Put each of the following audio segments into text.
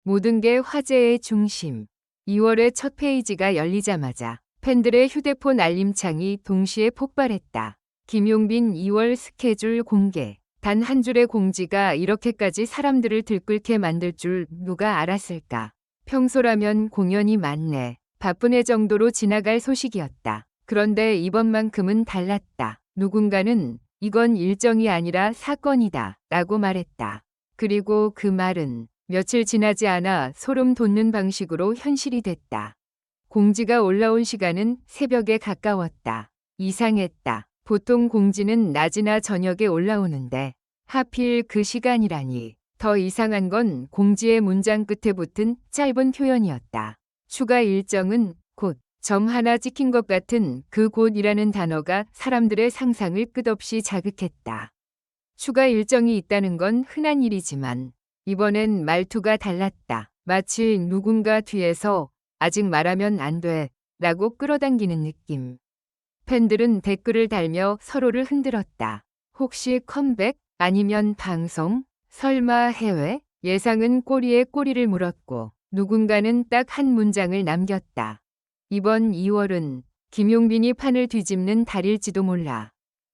모든 게 화제의 중심. 2월의 첫 페이지가 열리자마자 팬들의 휴대폰 알림창이 동시에 폭발했다. 김용빈 2월 스케줄 공개. 단 한 줄의 공지가 이렇게까지 사람들을 들끓게 만들 줄 누가 알았을까. 평소라면 공연이 많네, 바쁘네 정도로 지나갈 소식이었다. 그런데 이번만큼은 달랐다. 누군가는 이건 일정이 아니라 사건이다 라고 말했다. 그리고 그 말은 며칠 지나지 않아 소름 돋는 방식으로 현실이 됐다. 공지가 올라온 시간은 새벽에 가까웠다. 이상했다. 보통 공지는 낮이나 저녁에 올라오는데 하필 그 시간이라니. 더 이상한 건 공지의 문장 끝에 붙은 짧은 표현이었다. 추가 일정은 곧. 점 하나 찍힌 것 같은 그 곧이라는 단어가 사람들의 상상을 끝없이 자극했다. 추가 일정이 있다는 건 흔한 일이지만 이번엔 말투가 달랐다. 마치 누군가 뒤에서 아직 말하면 안 돼 라고 끌어당기는 느낌. 팬들은 댓글을 달며 서로를 흔들었다. 혹시 컴백? 아니면 방송? 설마 해외? 예상은 꼬리에 꼬리를 물었고 누군가는 딱 한 문장을 남겼다. 이번 2월은 김용빈이 판을 뒤집는 달일지도 몰라.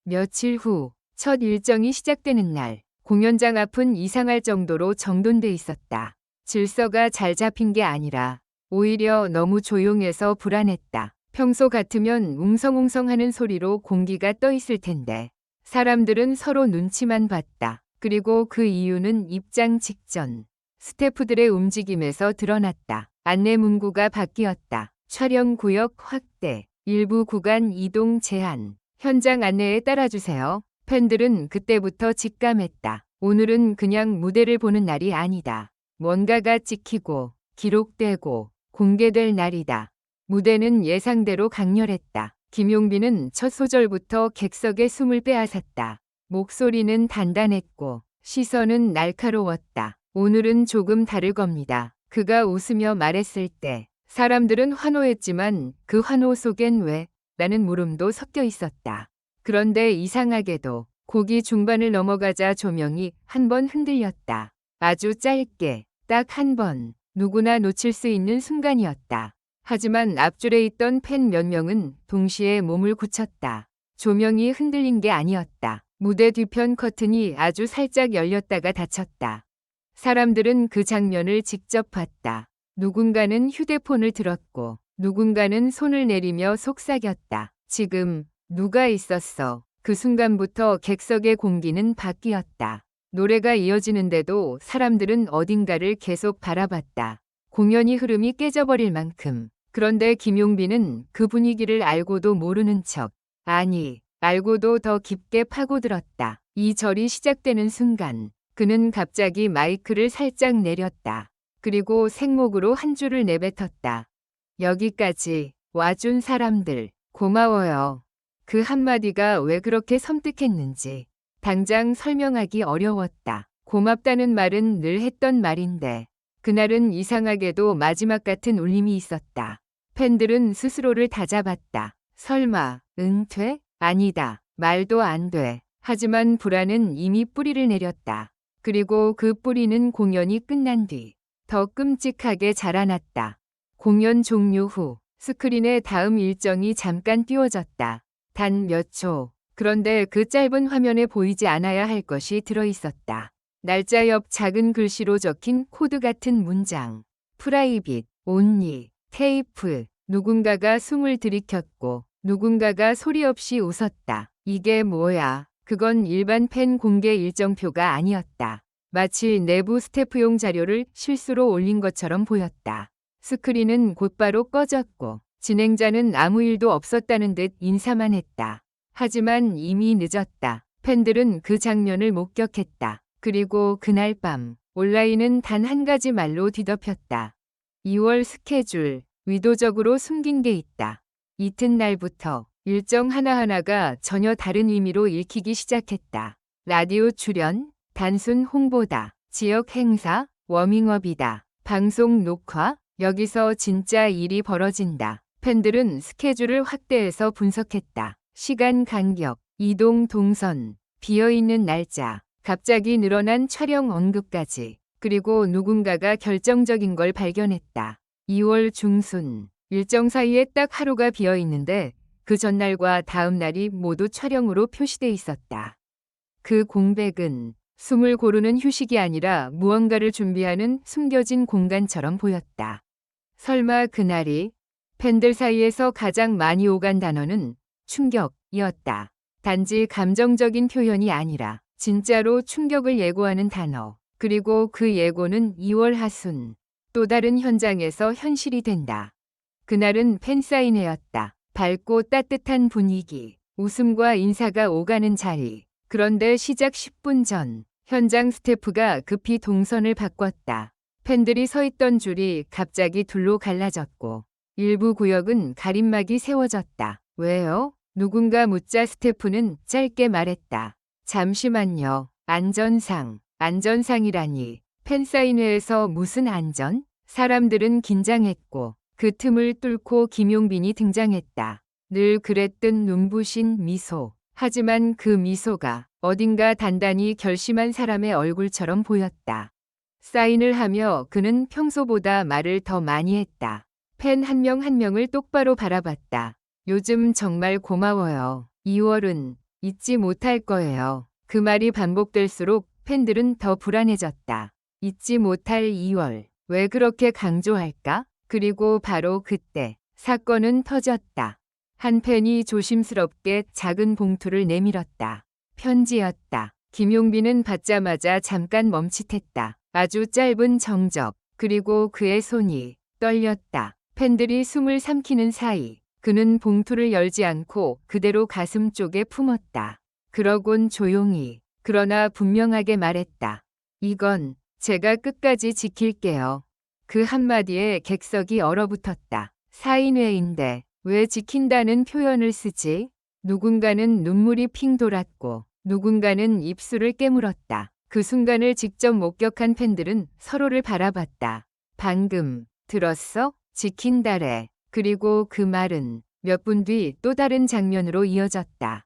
며칠 후 첫 일정이 시작되는 날, 공연장 앞은 이상할 정도로 정돈돼 있었다. 질서가 잘 잡힌 게 아니라 오히려 너무 조용해서 불안했다. 평소 같으면 웅성웅성하는 소리로 공기가 떠 있을 텐데 사람들은 서로 눈치만 봤다. 그리고 그 이유는 입장 직전 스태프들의 움직임에서 드러났다. 안내 문구가 바뀌었다. 촬영 구역 확대, 일부 구간 이동 제한, 현장 안내에 따라주세요. 팬들은 그때부터 직감했다. 오늘은 그냥 무대를 보는 날이 아니다. 뭔가가 찍히고 기록되고 공개될 날이다. 무대는 예상대로 강렬했다. 김용빈은 첫 소절부터 객석의 숨을 빼앗았다. 목소리는 단단했고 시선은 날카로웠다. 오늘은 조금 다를 겁니다. 그가 웃으며 말했을 때 사람들은 환호했지만 그 환호 속엔 왜? 라는 물음도 섞여 있었다. 그런데 이상하게도 곡이 중반을 넘어가자 조명이 한 번 흔들렸다. 아주 짧게, 딱 한 번, 누구나 놓칠 수 있는 순간이었다. 하지만 앞줄에 있던 팬 몇 명은 동시에 몸을 굳혔다. 조명이 흔들린 게 아니었다. 무대 뒤편 커튼이 아주 살짝 열렸다가 닫혔다. 사람들은 그 장면을 직접 봤다. 누군가는 휴대폰을 들었고 누군가는 손을 내리며 속삭였다. 지금 누가 있었어. 그 순간부터 객석의 공기는 바뀌었다. 노래가 이어지는데도 사람들은 어딘가를 계속 바라봤다. 공연이 흐름이 깨져버릴 만큼. 그런데 김용빈은 그 분위기를 알고도 모르는 척, 아니, 알고도 더 깊게 파고들었다. 이 절이 시작되는 순간 그는 갑자기 마이크를 살짝 내렸다. 그리고 생목으로 한 줄을 내뱉었다. 여기까지 와준 사람들 고마워요. 그 한마디가 왜 그렇게 섬뜩했는지 당장 설명하기 어려웠다. 고맙다는 말은 늘 했던 말인데 그날은 이상하게도 마지막 같은 울림이 있었다. 팬들은 스스로를 다잡았다. 설마 은퇴? 아니다. 말도 안 돼. 하지만 불안은 이미 뿌리를 내렸다. 그리고 그 뿌리는 공연이 끝난 뒤 더 끔찍하게 자라났다. 공연 종료 후 스크린에 다음 일정이 잠깐 띄워졌다. 단 몇 초. 그런데 그 짧은 화면에 보이지 않아야 할 것이 들어있었다. 날짜 옆 작은 글씨로 적힌 코드 같은 문장. 프라이빗, 온리, 테이프. 누군가가 숨을 들이켰고 누군가가 소리 없이 웃었다. 이게 뭐야? 그건 일반 팬 공개 일정표가 아니었다. 마치 내부 스태프용 자료를 실수로 올린 것처럼 보였다. 스크린은 곧바로 꺼졌고 진행자는 아무 일도 없었다는 듯 인사만 했다. 하지만 이미 늦었다. 팬들은 그 장면을 목격했다. 그리고 그날 밤 온라인은 단 한 가지 말로 뒤덮였다. 2월 스케줄, 의도적으로 숨긴 게 있다. 이튿날부터 일정 하나하나가 전혀 다른 의미로 읽히기 시작했다. 라디오 출연, 단순 홍보다. 지역 행사, 워밍업이다. 방송 녹화, 여기서 진짜 일이 벌어진다. 팬들은 스케줄을 확대해서 분석했다. 시간 간격, 이동 동선, 비어있는 날짜, 갑자기 늘어난 촬영 언급까지. 그리고 누군가가 결정적인 걸 발견했다. 2월 중순 일정 사이에 딱 하루가 비어 있는데 그 전날과 다음 날이 모두 촬영으로 표시돼 있었다. 그 공백은 숨을 고르는 휴식이 아니라 무언가를 준비하는 숨겨진 공간처럼 보였다. 설마 그날이 팬들 사이에서 가장 많이 오간 단어는 충격이었다. 단지 감정적인 표현이 아니라 진짜로 충격을 예고하는 단어. 그리고 그 예고는 2월 하순 또 다른 현장에서 현실이 된다. 그날은 팬사인회였다. 밝고 따뜻한 분위기, 웃음과 인사가 오가는 자리. 그런데 시작 10분 전 현장 스태프가 급히 동선을 바꿨다. 팬들이 서 있던 줄이 갑자기 둘로 갈라졌고 일부 구역은 가림막이 세워졌다. 왜요? 누군가 묻자 스태프는 짧게 말했다. 잠시만요. 안전상이라니. 팬사인회에서 무슨 안전? 사람들은 긴장했고 그 틈을 뚫고 김용빈이 등장했다. 늘 그랬던 눈부신 미소. 하지만 그 미소가 어딘가 단단히 결심한 사람의 얼굴처럼 보였다. 사인을 하며 그는 평소보다 말을 더 많이 했다. 팬 한 명 한 명을 똑바로 바라봤다. 요즘 정말 고마워요. 2월은 잊지 못할 거예요. 그 말이 반복될수록 팬들은 더 불안해졌다. 잊지 못할 2월. 왜 그렇게 강조할까? 그리고 바로 그때 사건은 터졌다. 한 팬이 조심스럽게 작은 봉투를 내밀었다. 편지였다. 김용빈은 받자마자 잠깐 멈칫했다. 아주 짧은 정적. 그리고 그의 손이 떨렸다. 팬들이 숨을 삼키는 사이 그는 봉투를 열지 않고 그대로 가슴 쪽에 품었다. 그러곤 조용히 그러나 분명하게 말했다. 이건 제가 끝까지 지킬게요. 그 한마디에 객석이 얼어붙었다. 사인회인데 왜 지킨다는 표현을 쓰지? 누군가는 눈물이 핑 돌았고 누군가는 입술을 깨물었다. 그 순간을 직접 목격한 팬들은 서로를 바라봤다. 방금 들었어? 지킨다래. 그리고 그 말은 몇 분 뒤 또 다른 장면으로 이어졌다.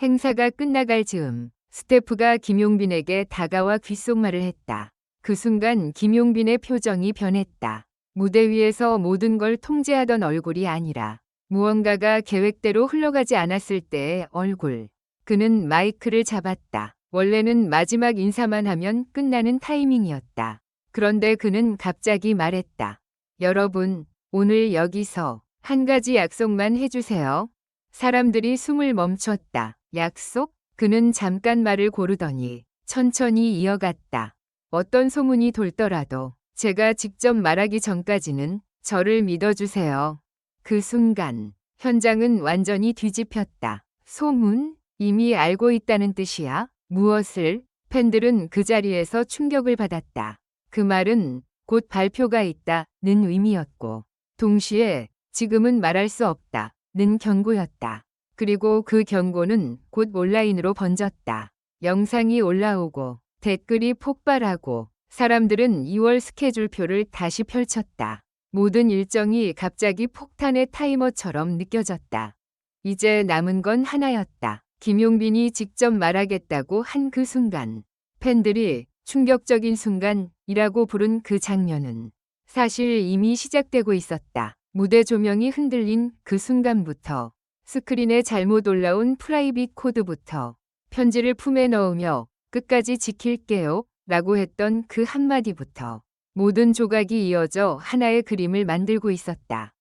행사가 끝나갈 즈음 스태프가 김용빈에게 다가와 귓속말을 했다. 그 순간 김용빈의 표정이 변했다. 무대 위에서 모든 걸 통제하던 얼굴이 아니라 무언가가 계획대로 흘러가지 않았을 때의 얼굴. 그는 마이크를 잡았다. 원래는 마지막 인사만 하면 끝나는 타이밍이었다. 그런데 그는 갑자기 말했다. 여러분, 오늘 여기서 한 가지 약속만 해주세요. 사람들이 숨을 멈췄다. 약속? 그는 잠깐 말을 고르더니 천천히 이어갔다. 어떤 소문이 돌더라도 제가 직접 말하기 전까지는 저를 믿어주세요. 그 순간 현장은 완전히 뒤집혔다. 소문? 이미 알고 있다는 뜻이야? 무엇을? 팬들은 그 자리에서 충격을 받았다. 그 말은 곧 발표가 있다는 의미였고 동시에 지금은 말할 수 없다는 경고였다. 그리고 그 경고는 곧 온라인으로 번졌다. 영상이 올라오고 댓글이 폭발하고 사람들은 2월 스케줄표를 다시 펼쳤다. 모든 일정이 갑자기 폭탄의 타이머처럼 느껴졌다. 이제 남은 건 하나였다. 김용빈이 직접 말하겠다고 한 그 순간, 팬들이 충격적인 순간이라고 부른 그 장면은 사실 이미 시작되고 있었다. 무대 조명이 흔들린 그 순간부터 스크린에 잘못 올라온 프라이빗 코드부터 편지를 품에 넣으며 끝까지 지킬게요 라고 했던 그 한마디부터 모든 조각이 이어져 하나의 그림을 만들고 있었다.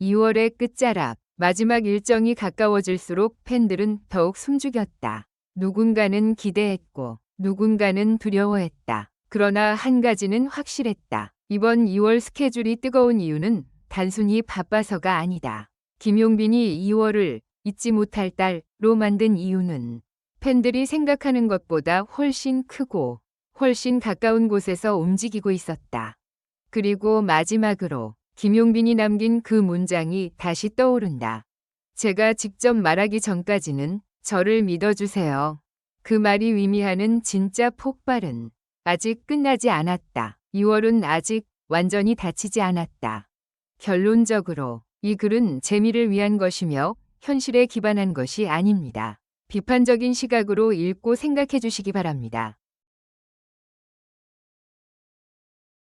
2월의 끝자락, 마지막 일정이 가까워질수록 팬들은 더욱 숨죽였다. 누군가는 기대했고 누군가는 두려워했다. 그러나 한 가지는 확실했다. 이번 2월 스케줄이 뜨거운 이유는 단순히 바빠서가 아니다. 김용빈이 2월을 잊지 못할 달로 만든 이유는 팬들이 생각하는 것보다 훨씬 크고 훨씬 가까운 곳에서 움직이고 있었다. 그리고 마지막으로 김용빈이 남긴 그 문장이 다시 떠오른다. 제가 직접 말하기 전까지는 저를 믿어주세요. 그 말이 의미하는 진짜 폭발은 아직 끝나지 않았다. 2월은 아직 완전히 닫히지 않았다. 결론적으로 이 글은 재미를 위한 것이며 현실에 기반한 것이 아닙니다. 비판적인 시각으로 읽고 생각해 주시기 바랍니다.